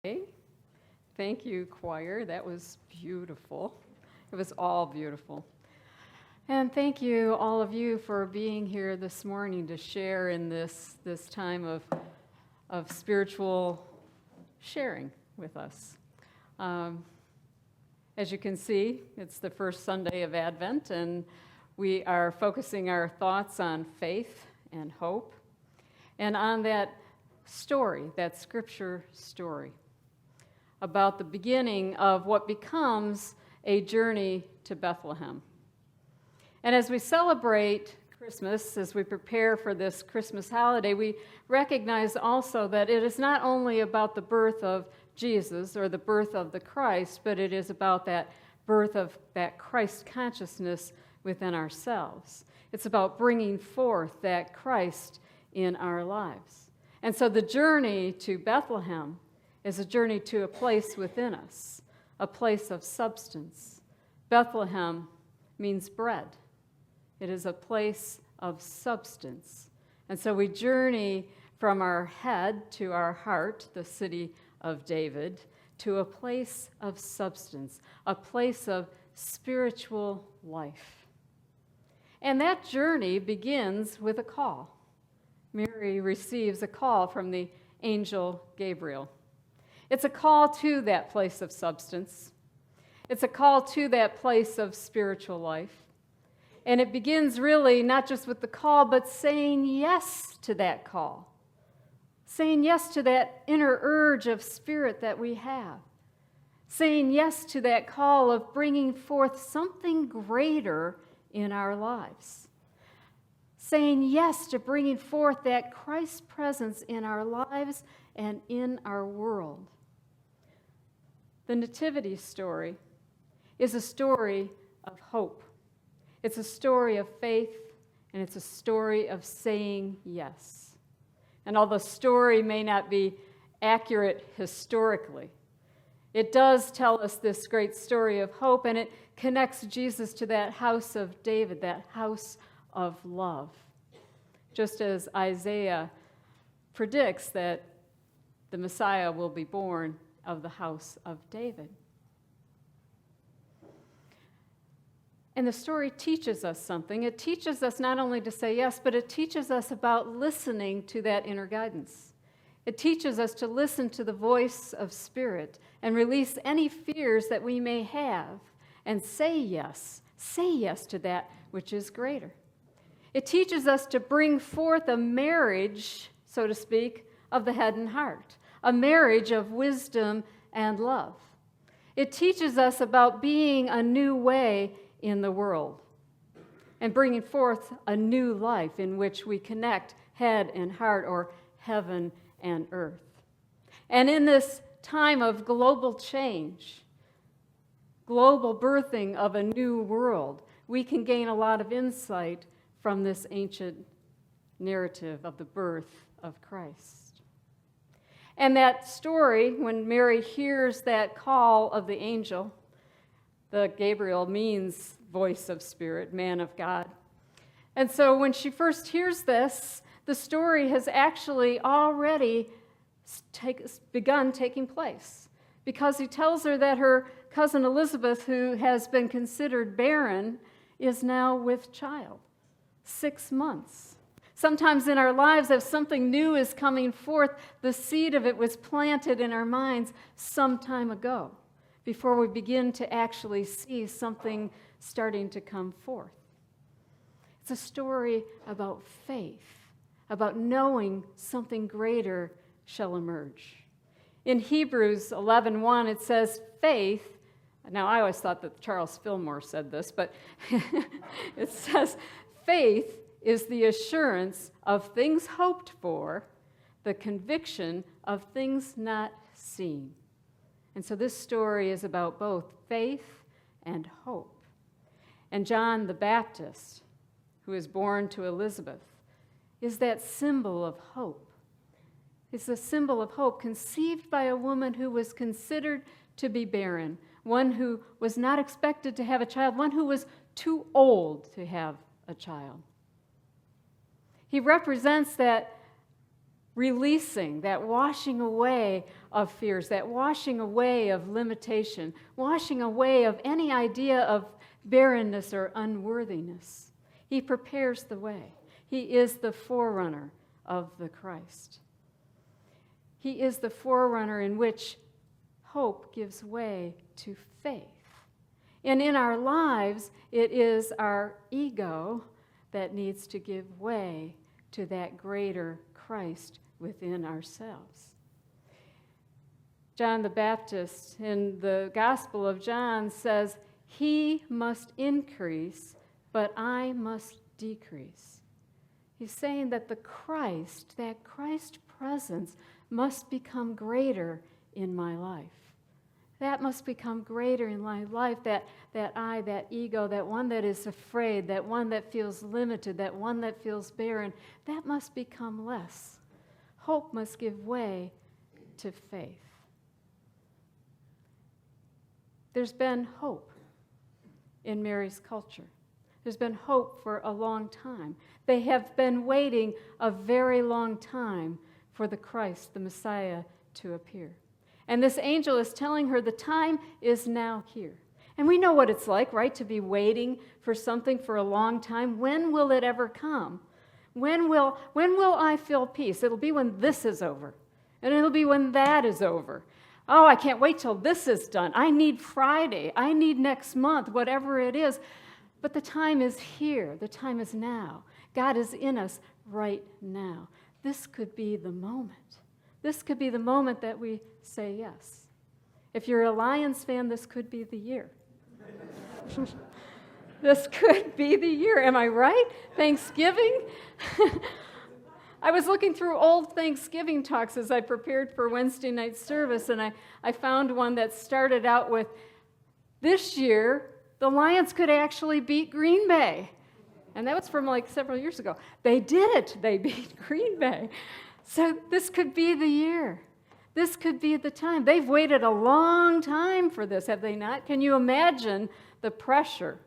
Hey, thank you, choir. That was beautiful. It was all beautiful. And thank you, all of you, for being here this morning to share in this time of spiritual sharing with us. As you can see, it's the first Sunday of Advent, and we are focusing our thoughts on faith and hope, and on that story, that scripture story, about the beginning of what becomes a journey to Bethlehem. And as we celebrate Christmas, as we prepare for this Christmas holiday, we recognize also that it is not only about the birth of Jesus or the birth of the Christ, but it is about that birth of that Christ consciousness within ourselves. It's about bringing forth that Christ in our lives. And so the journey to Bethlehem is a journey to a place within us, a place of substance. Bethlehem means bread. It is a place of substance. And so we journey from our head to our heart, the city of David, to a place of substance, a place of spiritual life. And that journey begins with a call. Mary receives a call from the angel Gabriel. It's a call to that place of substance. It's a call to that place of spiritual life. And it begins really not just with the call, but saying yes to that call. Saying yes to that inner urge of spirit that we have. Saying yes to that call of bringing forth something greater in our lives. Saying yes to bringing forth that Christ presence in our lives and in our world. The Nativity story is a story of hope. It's a story of faith, and it's a story of saying yes. And although the story may not be accurate historically, it does tell us this great story of hope, and it connects Jesus to that house of David, that house of love. Just as Isaiah predicts that the Messiah will be born of the house of David. And the story teaches us something. It teaches us not only to say yes, but it teaches us about listening to that inner guidance. It teaches us to listen to the voice of Spirit and release any fears that we may have and say yes to that which is greater. It teaches us to bring forth a marriage, so to speak, of the head and heart, a marriage of wisdom and love. It teaches us about being a new way in the world and bringing forth a new life in which we connect head and heart, or heaven and earth. And in this time of global change, global birthing of a new world, we can gain a lot of insight from this ancient narrative of the birth of Christ. And that story, when Mary hears that call of the angel, the Gabriel means voice of spirit, man of God. And so when she first hears this, the story has actually already begun taking place, because he tells her that her cousin Elizabeth, who has been considered barren, is now with child. 6 months. Sometimes in our lives, if something new is coming forth, the seed of it was planted in our minds some time ago, before we begin to actually see something starting to come forth. It's a story about faith, about knowing something greater shall emerge. In Hebrews 11:1, it says, faith, now I always thought that Charles Fillmore said this, but it says, faith is the assurance of things hoped for, the conviction of things not seen. And so this story is about both faith and hope. And John the Baptist, who is born to Elizabeth, is that symbol of hope. It's a symbol of hope conceived by a woman who was considered to be barren, one who was not expected to have a child, one who was too old to have a child. He represents that releasing, that washing away of fears, that washing away of limitation, washing away of any idea of barrenness or unworthiness. He prepares the way. He is the forerunner of the Christ. He is the forerunner in which hope gives way to faith. And in our lives, it is our ego that needs to give way to that greater Christ within ourselves. John the Baptist in the Gospel of John says, "He must increase, but I must decrease." He's saying that that Christ presence must become greater in my life. That must become greater in my life, that I, that ego, that one that is afraid, that one that feels limited, that one that feels barren, that must become less. Hope must give way to faith. There's been hope in Mary's culture. There's been hope for a long time. They have been waiting a very long time for the Christ, the Messiah, to appear. And this angel is telling her the time is now here. And we know what it's like, right, to be waiting for something for a long time. When will it ever come? When will I feel peace? It'll be when this is over. And it'll be when that is over. Oh, I can't wait till this is done. I need Friday. I need next month, whatever it is. But the time is here. The time is now. God is in us right now. This could be the moment. This could be the moment that we say yes. If you're a Lions fan, this could be the year. This could be the year. Am I right? Thanksgiving? I was looking through old Thanksgiving talks as I prepared for Wednesday night service, and I found one that started out with, "This year, the Lions could actually beat Green Bay." And that was from like several years ago. They did it. They beat Green Bay. So this could be the year. This could be the time. They've waited a long time for this, have they not? Can you imagine the pressure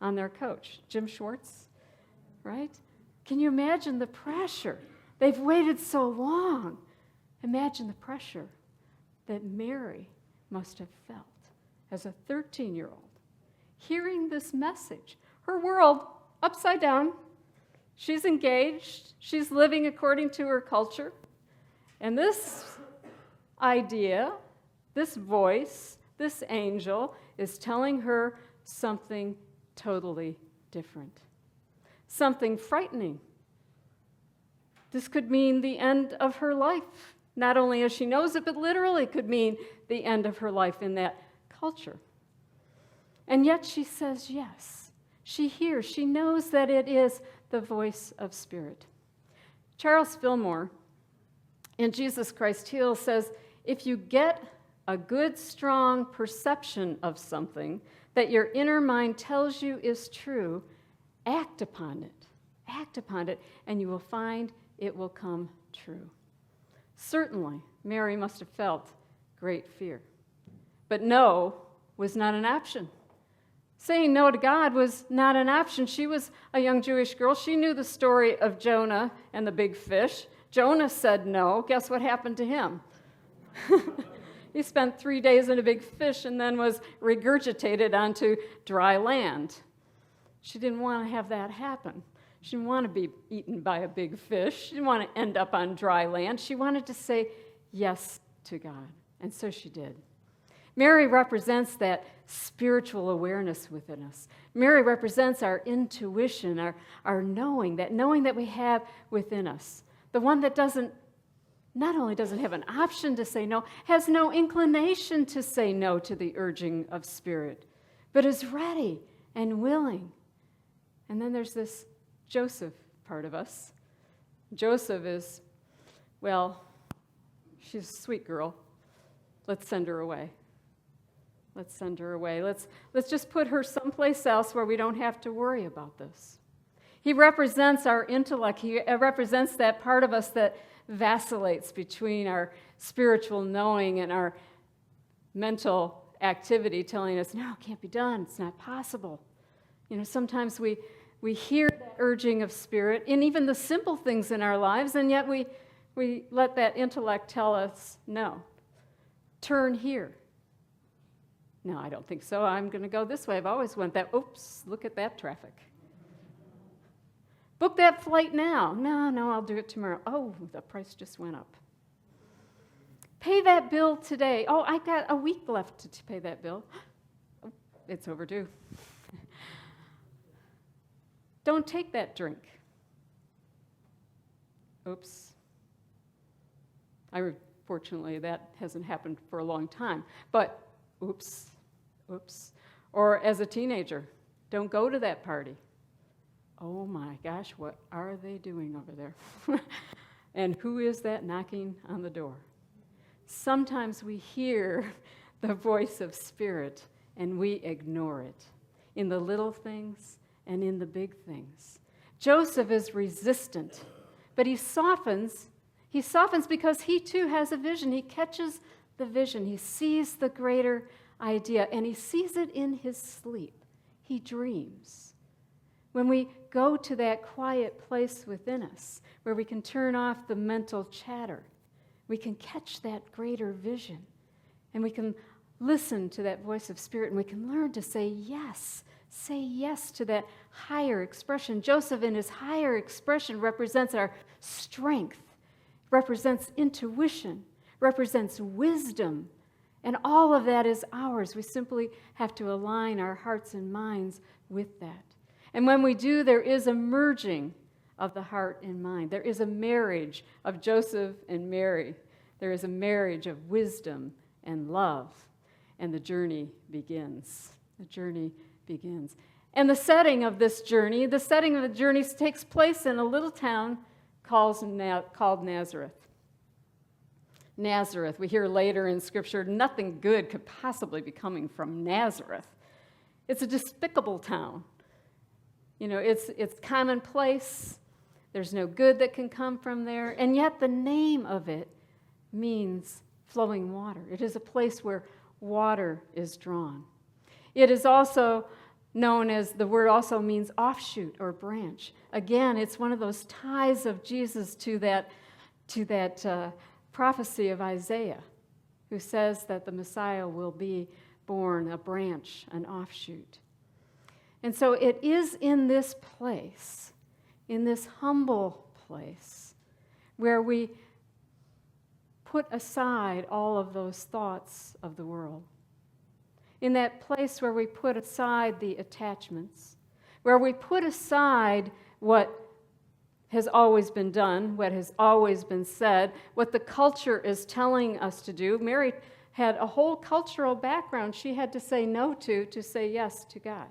on their coach, Jim Schwartz, right? Can you imagine the pressure? They've waited so long. Imagine the pressure that Mary must have felt as a 13-year-old, hearing this message. Her world upside down. She's engaged. She's living according to her culture. And this idea, this voice, this angel is telling her something totally different, something frightening. This could mean the end of her life, not only as she knows it, but literally could mean the end of her life in that culture. And yet she says yes. She hears, she knows that it is the voice of Spirit. Charles Fillmore in Jesus Christ Heals says, if you get a good, strong perception of something that your inner mind tells you is true, act upon it. Act upon it, and you will find it will come true. Certainly, Mary must have felt great fear. But no was not an option. Saying no to God was not an option. She was a young Jewish girl. She knew the story of Jonah and the big fish. Jonah said no. Guess what happened to him? He spent 3 days in a big fish and then was regurgitated onto dry land. She didn't want to have that happen. She didn't want to be eaten by a big fish. She didn't want to end up on dry land. She wanted to say yes to God, and so she did. Mary represents that spiritual awareness within us. Mary represents our intuition, our knowing that we have within us. The one that not only doesn't have an option to say no, has no inclination to say no to the urging of Spirit, but is ready and willing. And then there's this Joseph part of us. Joseph is, well, she's a sweet girl. Let's send her away. Let's send her away. Let's just put her someplace else where we don't have to worry about this. He represents our intellect. He represents that part of us that vacillates between our spiritual knowing and our mental activity telling us, no, it can't be done. It's not possible. Sometimes we hear that urging of Spirit in even the simple things in our lives, and yet we We let that intellect tell us, no, turn here. No, I don't think so. I'm going to go this way. I've always went that. Oops, look at that traffic. Book that flight now. No, I'll do it tomorrow. Oh, the price just went up. Pay that bill today. Oh, I got a week left to pay that bill. Oh, it's overdue. Don't take that drink. Oops. Fortunately, that hasn't happened for a long time. But oops. Or as a teenager, don't go to that party. Oh my gosh, what are they doing over there? And who is that knocking on the door? Sometimes we hear the voice of Spirit and we ignore it in the little things and in the big things. Joseph is resistant, but he softens because he too has a vision. He catches the vision. He sees the greater idea, and he sees it in his sleep. He dreams. When we go to that quiet place within us, where we can turn off the mental chatter, we can catch that greater vision, and we can listen to that voice of Spirit, and we can learn to say yes to that higher expression. Joseph, in his higher expression, represents our strength, represents intuition, represents wisdom, and all of that is ours. We simply have to align our hearts and minds with that. And when we do, there is a merging of the heart and mind. There is a marriage of Joseph and Mary. There is a marriage of wisdom and love. And the journey begins. The journey begins. And the setting of the journey takes place in a little town called Nazareth. Nazareth, we hear later in Scripture, nothing good could possibly be coming from Nazareth. It's a despicable town. It's commonplace. There's no good that can come from there. And yet the name of it means flowing water. It is a place where water is drawn. It is also known as, the word also means offshoot or branch. Again, it's one of those ties of Jesus to that prophecy of Isaiah, who says that the Messiah will be born a branch, an offshoot. And so it is in this place, in this humble place, where we put aside all of those thoughts of the world. In that place where we put aside the attachments, where we put aside what has always been done, what has always been said, what the culture is telling us to do. Mary had a whole cultural background she had to say no to say yes to God.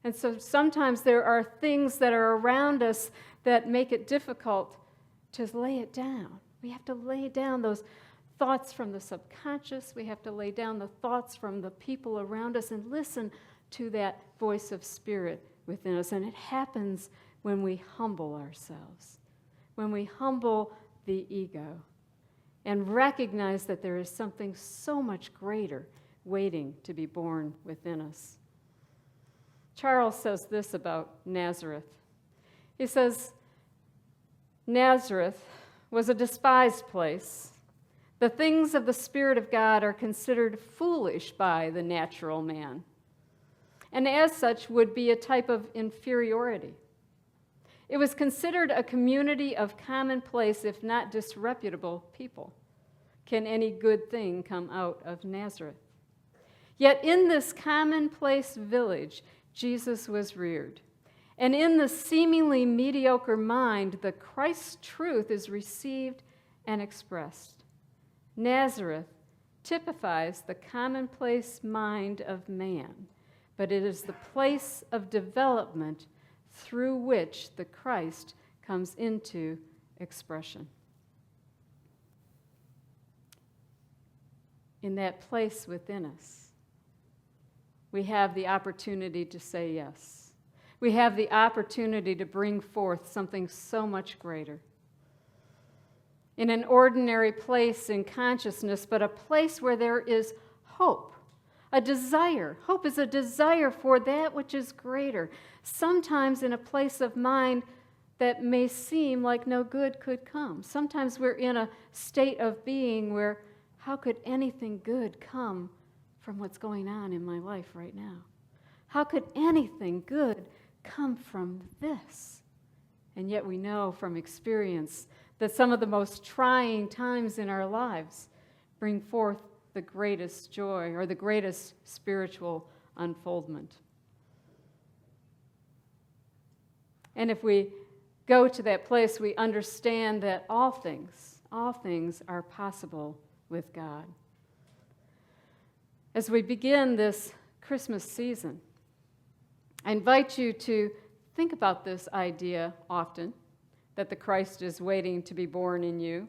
And so sometimes there are things that are around us that make it difficult to lay it down. We have to lay down those thoughts from the subconscious. We have to lay down the thoughts from the people around us and listen to that voice of Spirit within us. And it happens when we humble ourselves, when we humble the ego and recognize that there is something so much greater waiting to be born within us. Charles says this about Nazareth. He says, Nazareth was a despised place. The things of the Spirit of God are considered foolish by the natural man, and as such would be a type of inferiority. It was considered a community of commonplace, if not disreputable, people. Can any good thing come out of Nazareth? Yet in this commonplace village, Jesus was reared. And in the seemingly mediocre mind, the Christ's truth is received and expressed. Nazareth typifies the commonplace mind of man, but it is the place of development through which the Christ comes into expression. In that place within us, we have the opportunity to say yes. We have the opportunity to bring forth something so much greater. In an ordinary place in consciousness, but a place where there is hope, a desire. Hope is a desire for that which is greater. Sometimes in a place of mind that may seem like no good could come. Sometimes we're in a state of being where how could anything good come from what's going on in my life right now? How could anything good come from this? And yet we know from experience that some of the most trying times in our lives bring forth the greatest joy or the greatest spiritual unfoldment. And if we go to that place, we understand that all things are possible with God. As we begin this Christmas season, I invite you to think about this idea often, that the Christ is waiting to be born in you.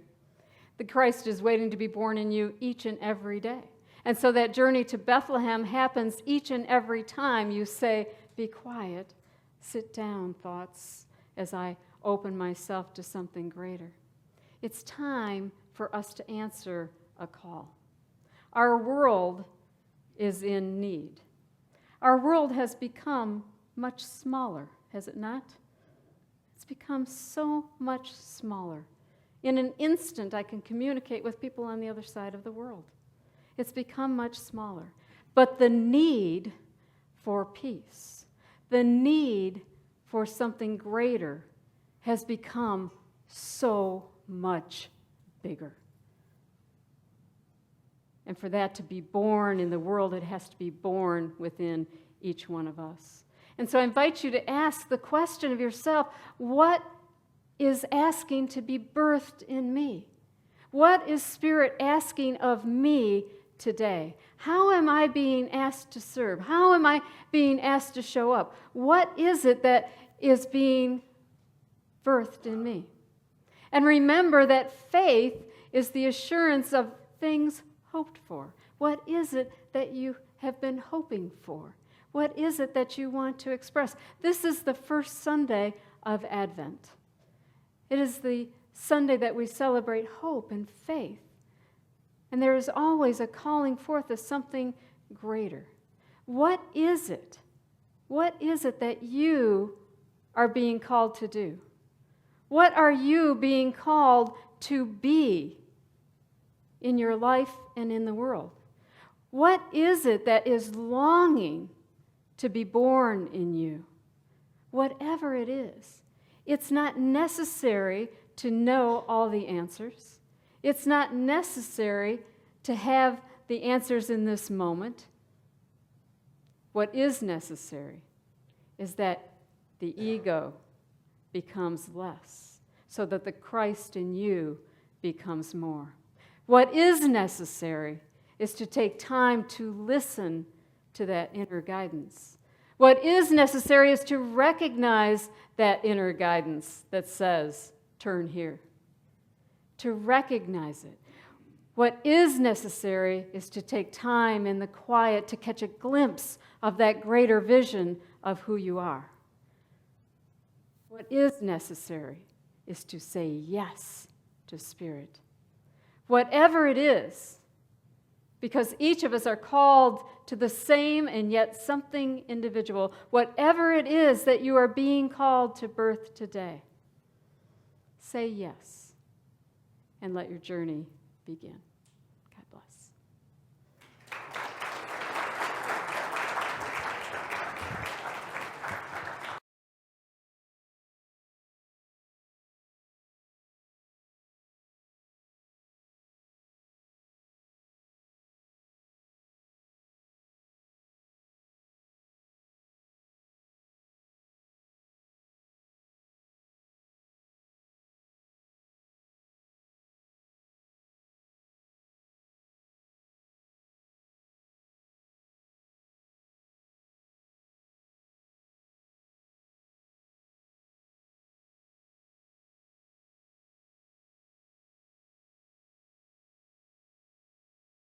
The Christ is waiting to be born in you each and every day. And so that journey to Bethlehem happens each and every time you say, be quiet, sit down, thoughts, as I open myself to something greater. It's time for us to answer a call. Our world is in need. Our world has become much smaller, has it not? It's become so much smaller. In an instant, I can communicate with people on the other side of the world. It's become much smaller. But the need for peace, the need for something greater has become so much bigger. And for that to be born in the world, it has to be born within each one of us. And so I invite you to ask the question of yourself, what is asking to be birthed in me? What is Spirit asking of me today? How am I being asked to serve? How am I being asked to show up? What is it that is being birthed in me? And remember that faith is the assurance of things hoped for. What is it that you have been hoping for? What is it that you want to express? This is the first Sunday of Advent. It is the Sunday that we celebrate hope and faith. And there is always a calling forth of something greater. What is it? What is it that you are being called to do? What are you being called to be in your life and in the world? What is it that is longing to be born in you? Whatever it is, it's not necessary to know all the answers. It's not necessary to have the answers in this moment. What is necessary is that the ego becomes less, so that the Christ in you becomes more. What is necessary is to take time to listen to that inner guidance. What is necessary is to recognize that inner guidance that says, turn here. To recognize it. What is necessary is to take time in the quiet to catch a glimpse of that greater vision of who you are. What is necessary is to say yes to Spirit. Whatever it is, because each of us are called to the same and yet something individual. Whatever it is that you are being called to birth today, say yes and let your journey begin.